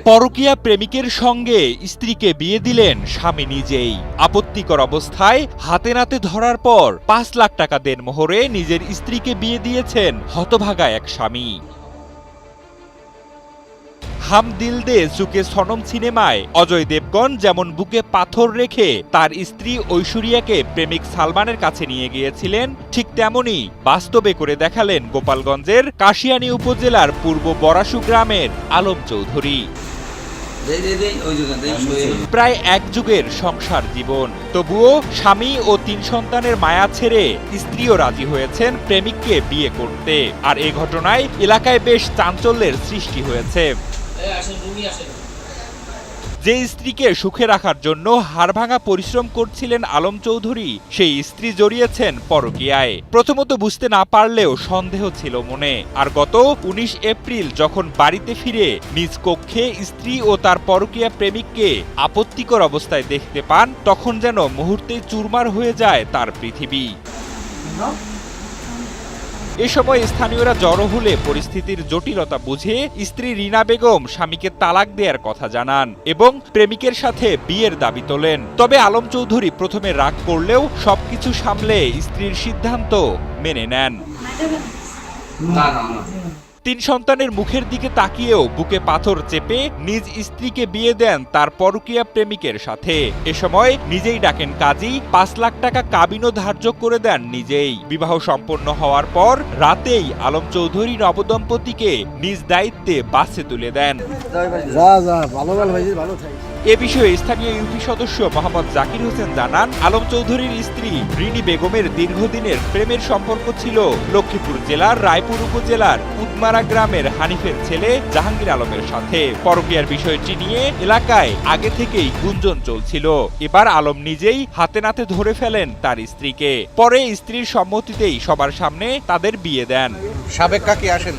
পরকীয়া প্রেমিকের সঙ্গে স্ত্রীকে বিয়ে দিলেন স্বামী নিজেই। আপত্তিকর অবস্থায় হাতে নাতে ধরার পর ৫ লাখ টাকা দেনমোহরে নিজের স্ত্রীকে বিয়ে দিয়েছেন হতভাগা এক স্বামী। হাম দিল দে চুকে সনম সিনেমায় অজয় দেবগন যেমন বুকে পাথর রেখে তার স্ত্রী ঐশ্বরিয়াকে প্রেমিক সালমানের কাছে নিয়ে গিয়েছিলেন, ঠিক তেমনি বাস্তবে করে দেখালেন গোপালগঞ্জের কাশিয়ানী উপজেলার পূর্ব বরাসু গ্রামের আলম চৌধুরী। প্রায় এক যুগের সংসার জীবন, তবুও স্বামী ও ৩ সন্তানের মায়া ছেড়ে স্ত্রীও রাজি হয়েছেন প্রেমিককে বিয়ে করতে। আর এ ঘটনায় এলাকায় বেশ চাঞ্চল্যের সৃষ্টি হয়েছে। যে স্ত্রীকে সুখে রাখার জন্য হাড়ভাঙা পরিশ্রম করছিলেন আলম চৌধুরী, সেই স্ত্রী জড়িয়েছেন পরকীয়ায়। প্রথমত বুঝতে না পারলেও সন্দেহ ছিল মনে। আর গত ১৯ এপ্রিল যখন বাড়িতে ফিরে নিজ কক্ষে স্ত্রী ও তার পরকীয়া প্রেমিককে আপত্তিকর অবস্থায় দেখতে পান, তখন যেন মুহূর্তেই চুরমার হয়ে যায় তার পৃথিবী। এ সময় স্থানীয়রা জড়ো হলে পরিস্থিতির জটিলতা বুঝে স্ত্রী রিনা বেগম স্বামীকে তালাক দেওয়ার কথা জানান এবং প্রেমিকের সাথে বিয়ের দাবি তোলেন। তবে আলম চৌধুরী প্রথমে রাগ করলেও সবকিছু সামলে স্ত্রীর সিদ্ধান্ত মেনে নেন। ৩ সন্তানের মুখের দিকে তাকিয়েও বুকে পাথর চেপে নিজ স্ত্রীকে বিয়ে দেন তার পরকীয়া প্রেমিকের সাথে। এ সময় নিজেই ডাকেন কাজী, ৫ লাখ টাকা কাবিনও ধার্য করে দেন নিজেই। বিবাহ সম্পন্ন হওয়ার পর রাতেই আলম চৌধুরী নবদম্পতিকে নিজ দায়িত্বে বাসে তুলে দেন। এ বিষয়ে স্থানীয় ইউপি সদস্য মোহাম্মদ জাকির হোসেন জানান, আলম চৌধুরীর স্ত্রী রিনি বেগমের দীর্ঘদিনের প্রেমের সম্পর্ক ছিল লক্ষ্মীপুর জেলার রায়পুর উপজেলার উদমারা গ্রামের হানিফের ছেলে জাহাঙ্গীর আলমের সাথে। পরকীয়ার বিষয়টি নিয়ে এলাকায় আগে থেকেই গুঞ্জন চলছিল। এবার আলম নিজেই হাতে নাতে ধরে ফেলেন তার স্ত্রীকে। পরে স্ত্রীর সম্মতিতেই সবার সামনে তাদের বিয়ে দেন। সাবেক কাকি আসেন।